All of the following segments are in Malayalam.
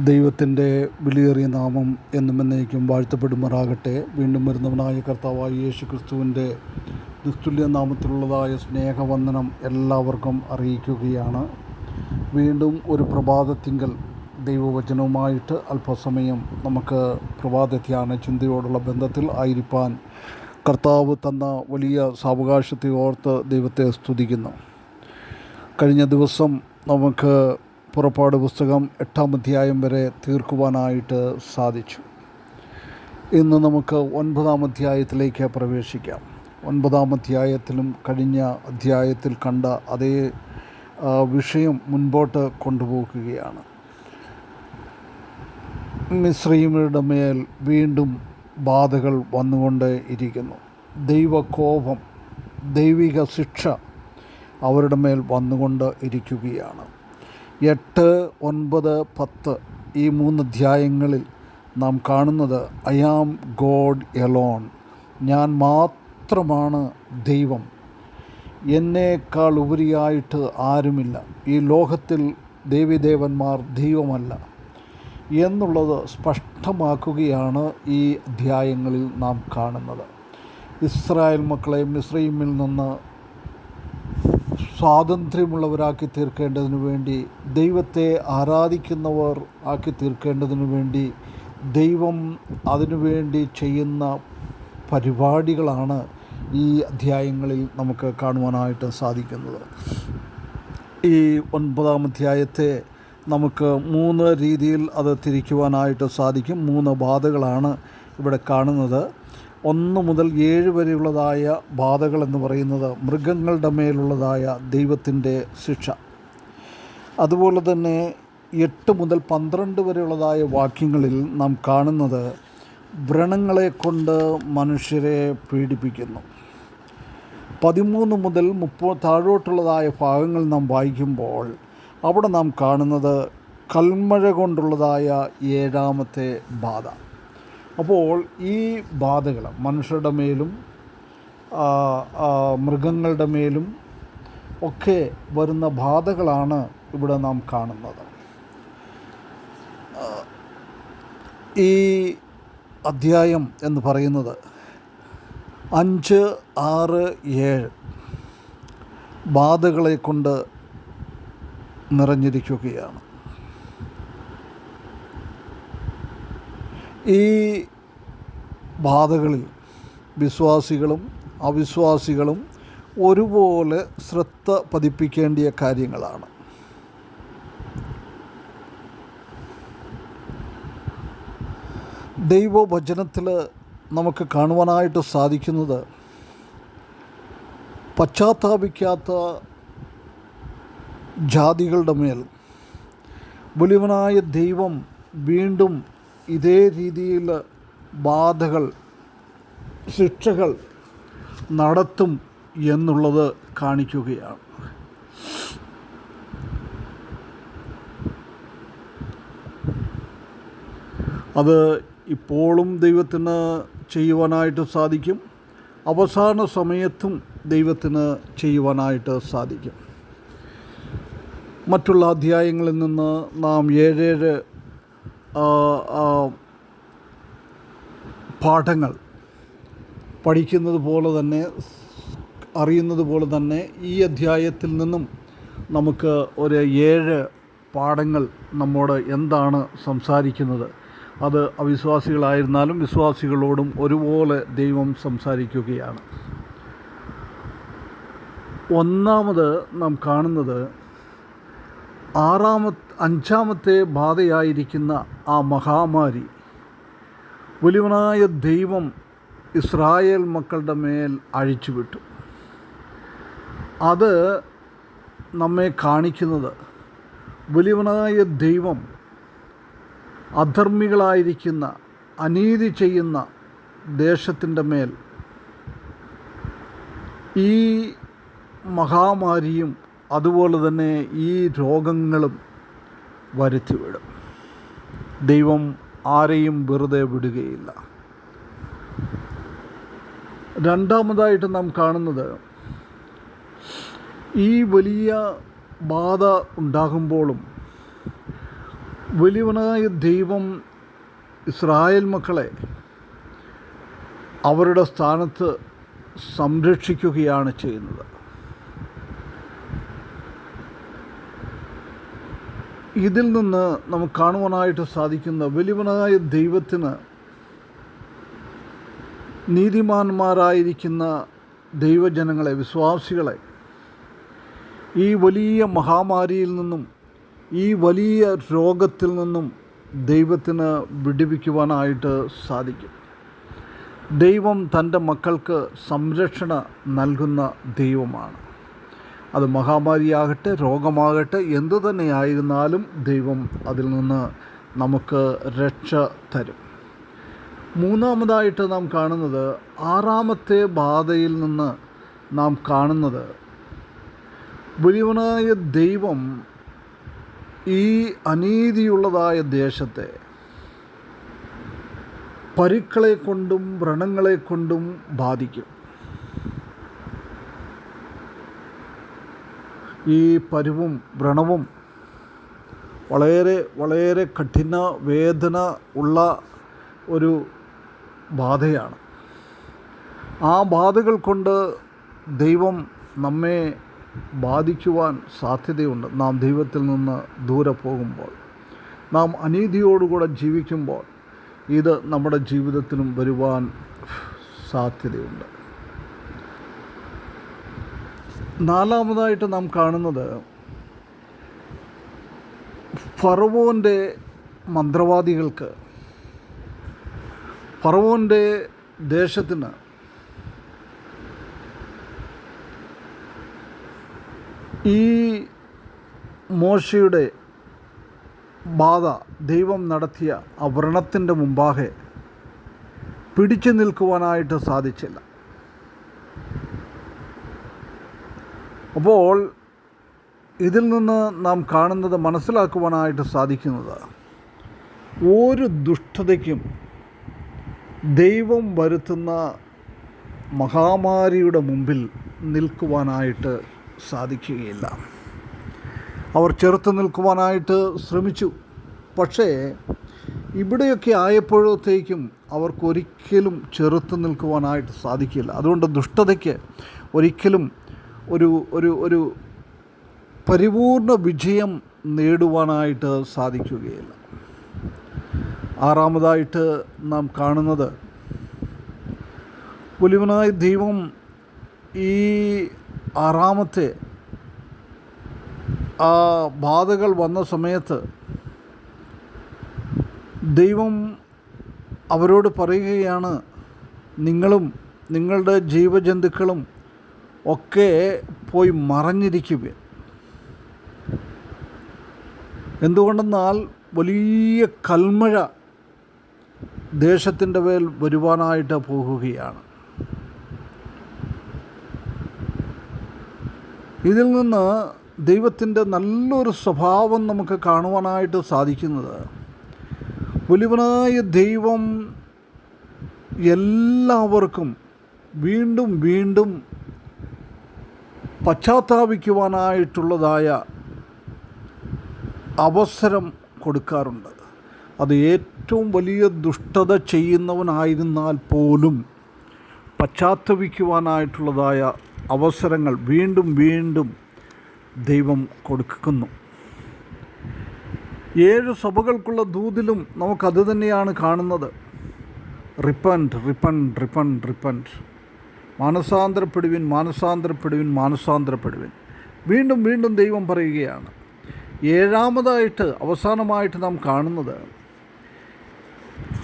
ദൈവത്തിൻ്റെ വിലയേറിയ നാമം എന്നും എന്നേക്കും വാഴ്ത്തപ്പെടുമാറാകട്ടെ. വീണ്ടും വരുന്നവനായ കർത്താവായ യേശു ക്രിസ്തുവിൻ്റെ നിസ്തുല്യ നാമത്തിലുള്ളതായ സ്നേഹവന്ദനം എല്ലാവർക്കും അറിയിക്കുകയാണ്. വീണ്ടും ഒരു പ്രഭാതത്തിങ്കൽ ദൈവവചനവുമായിട്ട് അല്പസമയം നമുക്ക് പ്രഭാത ധ്യാന ചിന്തയോടുള്ള ബന്ധത്തിൽ ആയിരിക്കാൻ കർത്താവ് തന്ന വലിയ സാവകാശത്തെ ഓർത്ത് ദൈവത്തെ സ്തുതിക്കുന്നു. കഴിഞ്ഞ ദിവസം നമുക്ക് പുറപ്പാട് പുസ്തകം 8-ാം അധ്യായം വരെ തീർക്കുവാനായിട്ട് സാധിച്ചു. ഇന്ന് നമുക്ക് 9-ാം അധ്യായത്തിലേക്ക് പ്രവേശിക്കാം. 9-ാം അധ്യായത്തിലും കഴിഞ്ഞ അധ്യായത്തിൽ കണ്ട അതേ വിഷയം മുൻപോട്ട് കൊണ്ടുപോകുകയാണ്. മിസ്രയീമ്യരുടെ മേൽ വീണ്ടും ബാധകൾ വന്നുകൊണ്ട് ഇരിക്കുന്നു. ദൈവകോപം, ദൈവിക ശിക്ഷ അവരുടെ മേൽ വന്നുകൊണ്ട് ഇരിക്കുകയാണ്. 8, 9, 10 ഈ 3 അധ്യായങ്ങളിൽ നാം കാണുന്നത് ഐ ആം ഗോഡ് എലോൺ, ഞാൻ മാത്രമാണ് ദൈവം, എന്നേക്കാൾ ഉപരിയായിട്ട് ആരുമില്ല, ഈ ലോകത്തിൽ ദേവീദേവന്മാർ ദൈവമല്ല എന്നുള്ളത് സ്പഷ്ടമാക്കുകയാണ് ഈ അധ്യായങ്ങളിൽ നാം കാണുന്നത്. ഇസ്രായേൽ മക്കളെ മിസ്രയീമിൽ നിന്ന് സ്വാതന്ത്ര്യമുള്ളവരാക്കി തീർക്കേണ്ടതിനു വേണ്ടി, ദൈവത്തെ ആരാധിക്കുന്നവർ ആക്കി തീർക്കേണ്ടതിനു വേണ്ടി ദൈവം അതിനുവേണ്ടി ചെയ്യുന്ന പരിപാടികളാണ് ഈ അധ്യായങ്ങളിൽ നമുക്ക് കാണുവാനായിട്ട് സാധിക്കുന്നത്. ഈ 9-ാം അധ്യായത്തെ നമുക്ക് 3 രീതിയിൽ അത് തിരിക്കുവാനായിട്ട് സാധിക്കും. 3 ബാധകളാണ് ഇവിടെ കാണുന്നത്. 1 മുതൽ 7 വരെയുള്ളതായ ബാധകളെന്ന് പറയുന്നത് മൃഗങ്ങളുടെ മേലുള്ളതായ ദൈവത്തിൻ്റെ ശിക്ഷ. അതുപോലെ തന്നെ 8 മുതൽ 12 വരെയുള്ളതായ വാക്യങ്ങളിൽ നാം കാണുന്നത് വ്രണങ്ങളെ കൊണ്ട് മനുഷ്യരെ പീഡിപ്പിക്കുന്നു. 13 മുതൽ 30 താഴോട്ടുള്ളതായ ഭാഗങ്ങൾ നാം വായിക്കുമ്പോൾ അവിടെ നാം കാണുന്നത് കൽമഴ കൊണ്ടുള്ളതായ 7-ാമത്തെ ബാധ. അപ്പോൾ ഈ ബാധകൾ മനുഷ്യരുടെ മേലും മൃഗങ്ങളുടെ മേലും ഒക്കെ വരുന്ന ബാധകളാണ് ഇവിടെ നാം കാണുന്നത്. ഈ അധ്യായം എന്ന് പറയുന്നത് 5, 6, 7 ബാധകളെ കൊണ്ട് നിറഞ്ഞിരിക്കുകയാണ്. ഈ ബാധകളിൽ വിശ്വാസികളും അവിശ്വാസികളും ഒരുപോലെ ശ്രദ്ധ പതിപ്പിക്കേണ്ടിയ കാര്യങ്ങളാണ്. ദൈവവചനത്തിൽ നമുക്ക് കാണുവാനായിട്ട് സാധിക്കുന്നത് പശ്ചാത്താപിക്കാത്ത ജാതികളുടെ മേൽ വലിയവനായ ദൈവം വീണ്ടും ഇതേ രീതിയിൽ ബാധകൾ, ശിക്ഷകൾ നടത്തും എന്നുള്ളത് കാണിക്കുകയാണ്. അത് ഇപ്പോഴും ദൈവത്തിന് ചെയ്യുവാനായിട്ട് സാധിക്കും, അവസാന സമയത്തും ദൈവത്തിന് ചെയ്യുവാനായിട്ട് സാധിക്കും. മറ്റുള്ള അധ്യായങ്ങളിൽ നിന്ന് നാം 7 പാഠങ്ങൾ പഠിക്കുന്നത് പോലെ തന്നെ, അറിയുന്നത് പോലെ തന്നെ ഈ അധ്യായത്തിൽ നിന്നും നമുക്ക് ഒരു 7 പാഠങ്ങൾ നമ്മോട് എന്താണ് സംസാരിക്കുന്നത്. അത് അവിശ്വാസികളായിരുന്നാലും വിശ്വാസികളോടും ഒരുപോലെ ദൈവം സംസാരിക്കുകയാണ്. ഒന്നാമത് നാം കാണുന്നത് 5-ാമത്തെ ബാധയായിരിക്കുന്ന ആ മഹാമാരി വലിയവനായ ദൈവം ഇസ്രായേൽ മക്കളുടെ മേൽ അഴിച്ചുവിട്ടു. അത് നമ്മെ കാണിക്കുന്നത് വലിയവനായ ദൈവം അധർമ്മികളായിരിക്കുന്ന, അനീതി ചെയ്യുന്ന ദേശത്തിൻ്റെ മേൽ ഈ മഹാമാരിയും അതുപോലെ തന്നെ ഈ രോഗങ്ങളും വരുത്തിവിടും. ദൈവം ആരെയും വെറുതെ വിടുകയില്ല. രണ്ടാമതായിട്ട് നാം കാണുന്നത് ഈ വലിയ ബാധ ഉണ്ടാകുമ്പോഴും വലിയവനായ ദൈവം ഇസ്രായേൽ മക്കളെ അവരുടെ സ്ഥാനത്ത് സംരക്ഷിക്കുകയാണ് ചെയ്യുന്നത്. ഇതിൽ നിന്ന് നമുക്ക് കാണുവാനായിട്ട് സാധിക്കുന്ന വലിയവനായ ദൈവത്തിന് നീതിമാന്മാരായിരിക്കുന്ന ദൈവജനങ്ങളെ, വിശ്വാസികളെ ഈ വലിയ മഹാമാരിയിൽ നിന്നും ഈ വലിയ രോഗത്തിൽ നിന്നും ദൈവത്തിന് വിടുവിക്കുവാനായിട്ട് സാധിക്കും. ദൈവം തൻ്റെ മക്കൾക്ക് സംരക്ഷണ നൽകുന്ന ദൈവമാണ്. അത് മഹാമാരിയാകട്ടെ, രോഗമാകട്ടെ, എന്തു തന്നെയായിരുന്നാലും ദൈവം അതിൽ നിന്ന് നമുക്ക് രക്ഷ തരും. മൂന്നാമതായിട്ട് നാം കാണുന്നത്, ആറാമത്തെ ബാധയിൽ നിന്ന് നാം കാണുന്നത്, വലിയവനായ ദൈവം ഈ അനീതിയുള്ളതായ ദേശത്തെ പരുക്കളെ കൊണ്ടും വ്രണങ്ങളെ കൊണ്ടും ബാധിക്കും. ഈ പരുവും വ്രണവും വളരെ വളരെ കഠിന വേദന ഉള്ള ഒരു ബാധയാണ്. ആ ബാധകൾ കൊണ്ട് ദൈവം നമ്മെ ബാധിക്കുവാൻ സാധ്യതയുണ്ട്. നാം ദൈവത്തിൽ നിന്ന് ദൂരെ പോകുമ്പോൾ, നാം അനീതിയോടുകൂടെ ജീവിക്കുമ്പോൾ ഇത് നമ്മുടെ ജീവിതത്തിലും വരുവാൻ സാധ്യതയുണ്ട്. നാലാമതായിട്ട് നാം കാണുന്നത്, ഫറവോൻ്റെ മന്ത്രവാദികൾക്ക്, ഫറവോൻ്റെ ദേശത്തിന് ഈ മോശയുടെ ബാധ ദൈവം നടത്തിയ ആ വ്രണത്തിൻ്റെ മുമ്പാകെ പിടിച്ചു നിൽക്കുവാനായിട്ട് സാധിച്ചില്ല. അപ്പോൾ ഇതിൽ നിന്ന് നാം കാണുന്നത്, മനസ്സിലാക്കുവാനായിട്ട് സാധിക്കുന്നത്, ഒരു ദുഷ്ടതയ്ക്കും ദൈവം വരുത്തുന്ന മഹാമാരിയുടെ മുമ്പിൽ നിൽക്കുവാനായിട്ട് സാധിക്കുകയില്ല. അവർ ചെറുത്ത് നിൽക്കുവാനായിട്ട് ശ്രമിച്ചു. പക്ഷേ ഇവിടെയൊക്കെ ആയപ്പോഴത്തേക്കും അവർക്കൊരിക്കലും ചെറുത്ത് നിൽക്കുവാനായിട്ട് സാധിക്കില്ല. അതുകൊണ്ട് ദുഷ്ടതയ്ക്ക് ഒരിക്കലും ഒരു ഒരു ഒരു പരിപൂർണ വിജയം നേടുവാനായിട്ട് സാധിക്കുകയില്ല. ആറാമതായിട്ട് നാം കാണുന്നത്, വലിയവനായ ദൈവം ഈ ആറാമത്തെ ആ ബാധകൾ വന്ന സമയത്ത് ദൈവം അവരോട് പറയുകയാണ്, നിങ്ങളും നിങ്ങളുടെ ജീവജന്തുക്കളും ഒക്കെ പോയി മറഞ്ഞിരിക്കുക. എന്തുകൊണ്ടെന്നാൽ വലിയ കൽമഴ ദേശത്തിൻ്റെ മേൽ വരുവാനായിട്ട് പോകുകയാണ്. ഇതിൽ നിന്ന് ദൈവത്തിൻ്റെ നല്ലൊരു സ്വഭാവം നമുക്ക് കാണുവാനായിട്ട് സാധിക്കുന്നത്, വലിയവനായ ദൈവം എല്ലാവർക്കും വീണ്ടും വീണ്ടും പശ്ചാത്താപിക്കുവാനായിട്ടുള്ളതായ അവസരം കൊടുക്കാറുണ്ട്. അത് ഏറ്റവും വലിയ ദുഷ്ടത ചെയ്യുന്നവനായിരുന്നാൽ പോലും പശ്ചാത്തപിക്കുവാനായിട്ടുള്ളതായ അവസരങ്ങൾ വീണ്ടും വീണ്ടും ദൈവം കൊടുക്കുന്നു. 7 സഭകൾക്കുള്ള ദൂതിലും നമുക്കത് തന്നെയാണ് കാണുന്നത്. Repent, repent, repent, repent. മാനസാന്തരപ്പെടുവിൻ, മാനസാന്തരപ്പെടുവിൻ, മാനസാന്തരപ്പെടുവിൻ. വീണ്ടും വീണ്ടും ദൈവം പറയുകയാണ്. 7ാമതായിട്ട് അവസാനമായിട്ട് നാം കാണുന്നത്,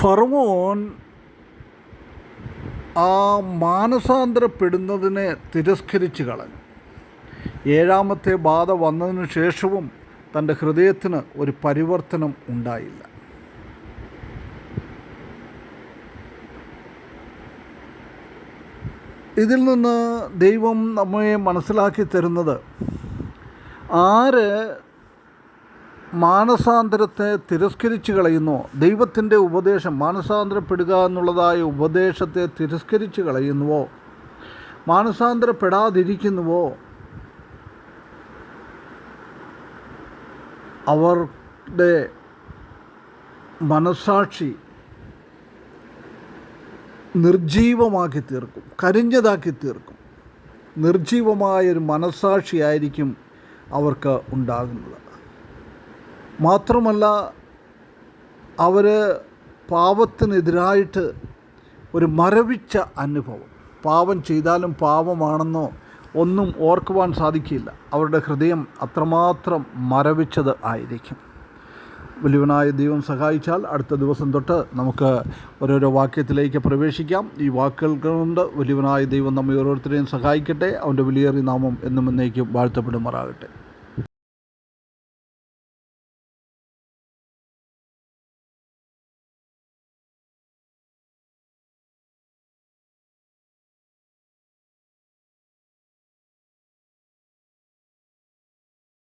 ഫറവോൻ ആ മാനസാന്തരപ്പെടുന്നതിനെ തിരസ്കരിച്ച് കളഞ്ഞു. 7ാമത്തെ ബാധ വന്നതിന് ശേഷവും തൻ്റെ ഹൃദയത്തിന് ഒരു പരിവർത്തനം ഉണ്ടായില്ല. ഇതിൽ നിന്ന് ദൈവം നമ്മെ മനസ്സിലാക്കി തരുന്നത്, ആര് മാനസാന്തരത്തെ തിരസ്കരിച്ച് കളയുന്നോ, ദൈവത്തിൻ്റെ ഉപദേശം, മാനസാന്തരപ്പെടുക എന്നുള്ളതായ ഉപദേശത്തെ തിരസ്കരിച്ച് കളയുന്നുവോ, മാനസാന്തരപ്പെടാതിരിക്കുന്നുവോ, അവരുടെ മനസ്സാക്ഷി നിർജീവമാക്കി തീർക്കും, കരിഞ്ഞതാക്കി തീർക്കും. നിർജീവമായൊരു മനസ്സാക്ഷിയായിരിക്കും അവർക്ക് ഉണ്ടാകുന്നത്. മാത്രമല്ല, അവർ പാപത്തിനെതിരായിട്ട് ഒരു മരവിച്ച അനുഭവം, പാപം ചെയ്താലും പാപമാണെന്നോ ഒന്നും ഓർക്കുവാൻ സാധിക്കില്ല. അവരുടെ ഹൃദയം അത്രമാത്രം മരവിച്ചത് ആയിരിക്കും. വലിയവനായ ദൈവം സഹായിച്ചാൽ അടുത്ത ദിവസം തൊട്ട് നമുക്ക് ഓരോരോ വാക്യത്തിലേക്ക് പ്രവേശിക്കാം. ഈ വാക്കുകൾ കൊണ്ട് വലിയവനായ ദൈവം നമ്മെ ഓരോരുത്തരെയും സഹായിക്കട്ടെ. അവൻ്റെ വിലയേറിയ നാമം എന്നും എന്നേക്കും വാഴ്ത്തപ്പെടുമാറാകട്ടെ.